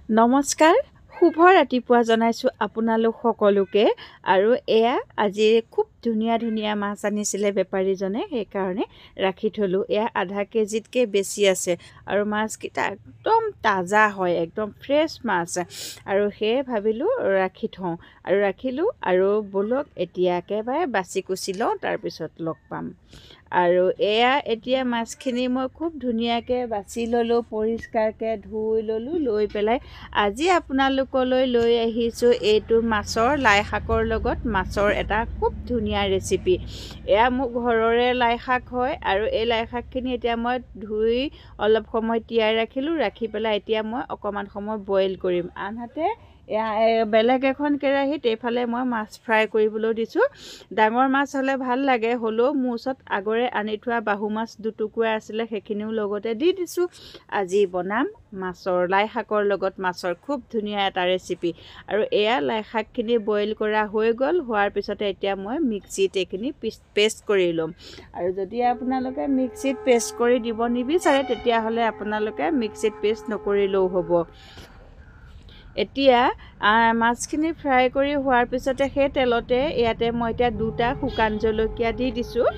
নমস্কাৰ শুভ ৰাতিপুৱা জনাইছোঁ আপোনালোক সকলোকে আৰু এয়া আজি খুব ধুনীয়া মাছ আনিছিলে বেপাৰীজনে সেইকাৰণে ৰাখি থলোঁ এয়া আধা কেজিতকৈ বেছি আছে আৰু মাছকেইটা একদম তাজা হয় একদম ফ্ৰেছ মাছ আৰু সেয়ে ভাবিলোঁ ৰাখি থওঁ আৰু ৰাখিলোঁ আৰু ব'লক এতিয়া একেবাৰে বাছি কুচি লওঁ তাৰপিছত লগ পাম আৰু এয়া এতিয়া মাছখিনি মই খুব ধুনীয়াকৈ বাছি ল'লোঁ পৰিষ্কাৰকৈ ধুই ল'লোঁ লৈ পেলাই আজি আপোনালোকলৈ লৈ আহিছোঁ এইটো মাছৰ লাই শাকৰ লগত মাছৰ এটা খুব ধুনীয়া ৰেচিপি এয়া মোৰ ঘৰৰে লাই শাক হয় আৰু এই লাই শাকখিনি এতিয়া মই ধুই অলপ সময় তিয়াই ৰাখিলোঁ ৰাখি পেলাই এতিয়া মই অকণমান সময় বইল কৰিম আনহাতে এয়া বেলেগ এখন কেৰাহীত এইফালে মই মাছ ফ্ৰাই কৰিবলৈ দিছোঁ ডাঙৰ মাছ হ'লে ভাল লাগে হ'লেও মোৰ ওচৰত আগৰে আনি থোৱা বাহু মাছ দুটুকুৰা আছিলে সেইখিনিও লগতে দি দিছোঁ আজি বনাম মাছৰ লাই শাকৰ লগত মাছৰ খুব ধুনীয়া এটা ৰেচিপি আৰু এয়া লাই শাকখিনি বইল কৰা হৈ গ'ল হোৱাৰ পিছতে এতিয়া মই মিক্সিত এইখিনি পেষ্ট কৰি ল'ম আৰু যদি আপোনালোকে মিক্সিত পেষ্ট কৰি দিব নিবিচাৰে তেতিয়াহ'লে আপোনালোকে মিক্সিত পেষ্ট নকৰিলেও হ'ব এতিয়া মাছখিনি ফ্ৰাই কৰি হোৱাৰ পিছতে সেই তেলতে ইয়াতে মই এতিয়া দুটা শুকান জলকীয়া দি দিছোঁ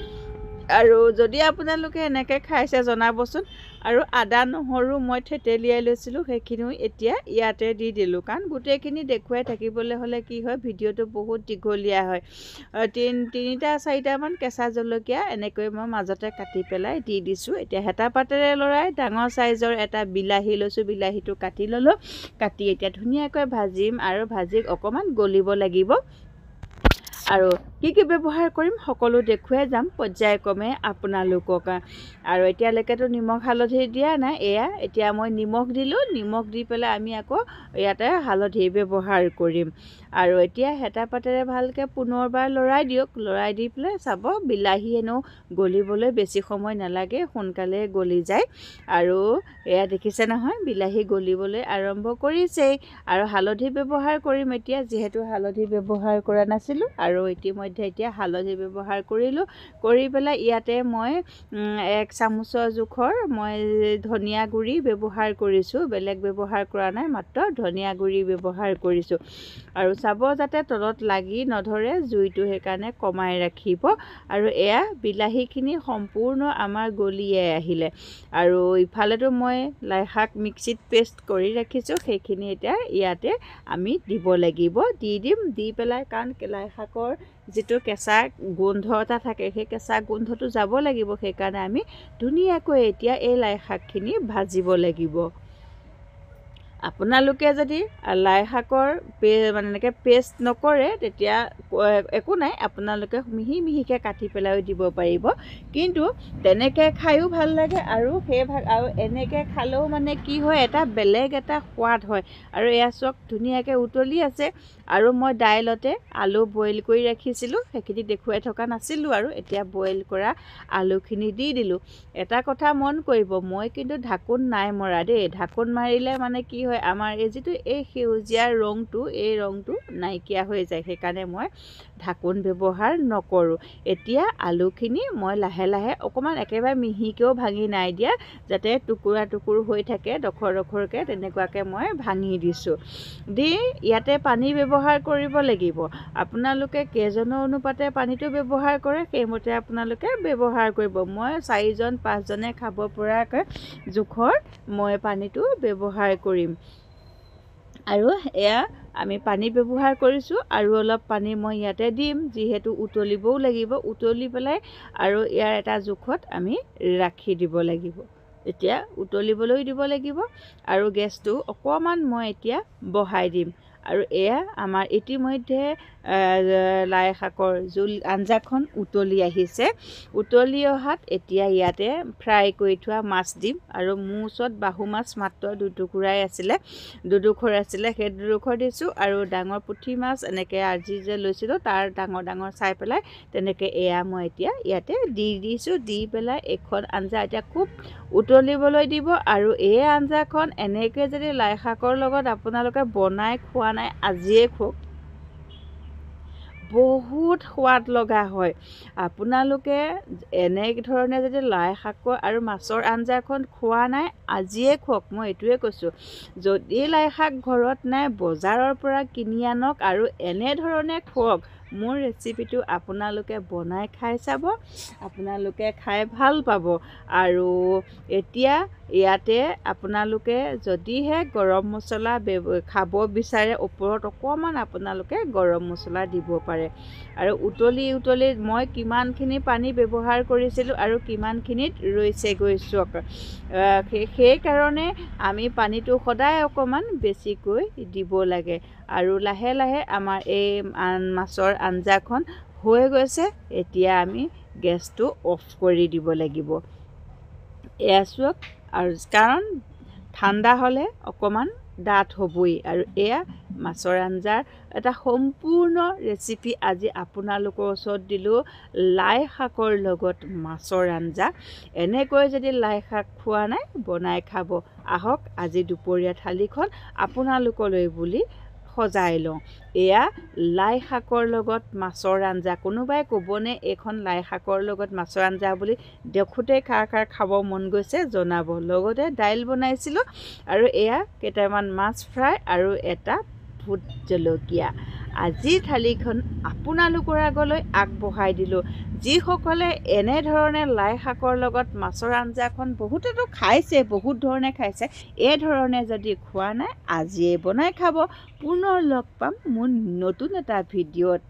আৰু যদি আপোনালোকে এনেকৈ খাইছে জনাবচোন আৰু আদা নহৰু মই থেতেলিয়াই লৈছিলোঁ সেইখিনিও এতিয়া ইয়াতে দি দিলোঁ কাৰণ গোটেইখিনি দেখুৱাই থাকিবলৈ হ'লে কি হয় ভিডিঅ'টো বহুত দীঘলীয়া হয় তিনিটা চাৰিটামান কেঁচা জলকীয়া এনেকৈ মই মাজতে কাটি পেলাই দি দিছোঁ এতিয়া হেতা পাতেৰে লৰাই ডাঙৰ চাইজৰ এটা বিলাহী লৈছোঁ বিলাহীটো কাটি ল'লোঁ কাটি এতিয়া ধুনীয়াকৈ ভাজিম আৰু ভাজি অকণমান গলিব লাগিব আৰু কি ব্যৱহাৰ কৰিম সকলো দেখুৱাই যাম পৰ্যায়ক্ৰমে আপোনালোকক আৰু এতিয়ালৈকেতো নিমখ হালধি দিয়া নাই এয়া এতিয়া মই নিমখ দিলোঁ নিমখ দি পেলাই আমি আকৌ ইয়াতে হালধি ব্যৱহাৰ কৰিম আৰু এতিয়া হেতা পাতেৰে ভালকৈ পুনৰবাৰ লৰাই দিয়ক লৰাই দি পেলাই চাব বিলাহী এনেও গলিবলৈ বেছি সময় নালাগে সোনকালে গলি যায় আৰু এয়া দেখিছে নহয় বিলাহী গলিবলৈ আৰম্ভ কৰিছেই আৰু হালধি ব্যৱহাৰ কৰিম এতিয়া যিহেতু হালধি ব্যৱহাৰ কৰা নাছিলোঁ আৰু ইতিমধ্যে এতিয়া হালধি ব্যৱহাৰ কৰিলোঁ কৰি পেলাই ইয়াতে মই 1 চামুচৰ জোখৰ মই ধনিয়া গুড়ি ব্যৱহাৰ কৰিছোঁ বেলেগ ব্যৱহাৰ কৰা নাই মাত্ৰ ধনিয়া গুড়ি ব্যৱহাৰ কৰিছোঁ আৰু চাব যাতে তলত লাগি নধৰে জুইটো সেইকাৰণে কমাই ৰাখিব আৰু এয়া বিলাহীখিনি সম্পূৰ্ণ আমাৰ গলিয়াই আহিলে আৰু ইফালেতো মই লাই শাক মিক্সিত পেষ্ট কৰি ৰাখিছোঁ সেইখিনি এতিয়া ইয়াতে আমি দিব লাগিব দি পেলাই কাৰণ লাই শাকৰ যিটো কেঁচা গোন্ধ এটা থাকে সেই কেঁচা গোন্ধটো যাব লাগিব সেইকাৰণে আমি ধুনীয়াকৈ এতিয়া এই লাই শাকখিনি ভাজিব লাগিব আপোনালোকে যদি লাই শাকৰ মানে এনেকৈ পেষ্ট নকৰে তেতিয়া একো নাই আপোনালোকে মিহিকৈ কাটি পেলাই দিব পাৰিব কিন্তু তেনেকৈ খায়ো ভাল লাগে আৰু আৰু এনেকৈ খালেও মানে কি হয় এটা বেলেগ এটা সোৱাদ হয় আৰু এয়া চক ধুনীয়াকৈ উতলি আছে আৰু মই দাইলতে আলু বইল কৰি ৰাখিছিলোঁ সেইখিনি দেখুৱাই থকা নাছিলোঁ আৰু এতিয়া বইল কৰা আলুখিনি দি দিলোঁ এটা কথা মন কৰিব মই কিন্তু ঢাকোন নাই মৰা দেই ঢাকোন মাৰিলে মানে কি হয় আমাৰ এই যিটো এই সেউজীয়া ৰংটো এই ৰংটো নাইকিয়া হৈ যায় সেইকাৰণে মই ঢাকোন ব্যৱহাৰ নকৰোঁ এতিয়া আলুখিনি মই লাহে লাহে অকণমান একেবাৰে মিহিকৈও ভাঙি নাই দিয়া যাতে টুকুৰা হৈ থাকে ডখৰকৈ তেনেকুৱাকৈ মই ভাঙি দিছোঁ দি ইয়াতে পানী ব্যৱহাৰ কৰিব লাগিব আপোনালোকে কেইজনৰ অনুপাতে পানীটো ব্যৱহাৰ কৰে সেইমতে আপোনালোকে ব্যৱহাৰ কৰিব মই 4জন 5জনে খাব পৰাকৈ জোখৰ মই পানীটো ব্যৱহাৰ কৰিম আৰু এয়া আমি পানী ব্যৱহাৰ কৰিছোঁ আৰু অলপ পানী মই ইয়াতে দিম যিহেতু উতলিবও লাগিব উতলি পেলাই আৰু ইয়াৰ এটা জোখত আমি ৰাখি দিব লাগিব এতিয়া উতলিবলৈ দিব লাগিব আৰু গেছটো অকণমান মই এতিয়া বঢ়াই দিম আৰু এয়া আমাৰ ইতিমধ্যে লাই শাকৰ জোল আঞ্জাখন উতলি আহিছে উতলি অহাত এতিয়া ইয়াতে ফ্ৰাই কৰি থোৱা মাছ দিম আৰু মোৰ ওচৰত বাহু মাছ মাত্ৰ দুটুকুৰাই আছিলে দুডোখৰ আছিলে সেই দুডোখৰ দিছোঁ আৰু ডাঙৰ পুঠি মাছ এনেকৈ আজি যে লৈছিলোঁ তাৰ ডাঙৰ চাই পেলাই তেনেকৈ এয়া মই এতিয়া ইয়াতে দি দিছোঁ দি পেলাই এখন আঞ্জা এতিয়া খুব উতলিবলৈ দিব আৰু এই আঞ্জাখন এনেকৈ যদি লাই শাকৰ লগত আপোনালোকে বনাই খোৱা নাই আজিয়ে খুব বহুত সোৱাদ লগা হয়। আপোনালোকে এনেধৰণে যদি লাই শাকৰ আৰু মাছৰ আঞ্জাখন খোৱা নাই আজিয়ে খুৱাওক, মই এইটোৱে কৈছোঁ। যদি লাই শাক ঘৰত নাই বজাৰৰ পৰা কিনি আনক আৰু এনেধৰণে খুৱাওক। মোৰ ৰেচিপিটো আপোনালোকে বনাই খাই চাব, আপোনালোকে খাই ভাল পাব। আৰু এতিয়া ইয়াতে আপোনালোকে যদিহে গৰম মছলা খাব বিচাৰে ওপৰত অকণমান আপোনালোকে গৰম মছলা দিব পাৰে। আৰু উতলি মই কিমানখিনি পানী ব্যৱহাৰ কৰিছিলোঁ আৰু কিমানখিনিত ৰৈছেগৈ চাওক। সেইকাৰণে আমি পানীটো সদায় অকণমান বেছিকৈ দিব লাগে। আৰু লাহে লাহে আমাৰ এই মাছৰ আঞ্জাখন হৈ গৈছে। এতিয়া আমি গেছটো অফ কৰি দিব লাগিব। এয়া চাওক, আৰু কাৰণ ঠাণ্ডা হ'লে অকণমান ডাঠ হ'বই। আৰু এয়া মাছৰ আঞ্জাৰ এটা সম্পূৰ্ণ ৰেচিপি আজি আপোনালোকৰ ওচৰত দিলোঁ। লাই শাকৰ লগত মাছৰ আঞ্জা। এনেকৈ যদি লাই শাক খোৱা নাই বনাই খাব। আহক আজি দুপৰীয়া থালিখন আপোনালোকলৈ বুলি সজাই লওঁ। এয়া লাই শাকৰ লগত মাছৰ আঞ্জা। কোনোবাই ক'বনে এইখন লাই শাকৰ লগত মাছৰ আঞ্জা বুলি? দেখোঁতেই খাৰ খাব মন গৈছে জনাব। লগতে দাইল বনাইছিলোঁ আৰু এয়া কেইটামান মাছ ফ্ৰাই আৰু এটা ভোট জলকীয়া। আজিৰ থালিখন আপোনালোকৰ আগলৈ আগবঢ়াই দিলোঁ। যিসকলে এনেধৰণে লাই শাকৰ লগত মাছৰ আঞ্জাখন বহুতেতো খাইছে, বহুত ধৰণে খাইছে। এই ধৰণে যদি খোৱা নাই আজিয়ে বনাই খাব। পুনৰ লগ পাম মোৰ নতুন এটা ভিডিঅ'ত।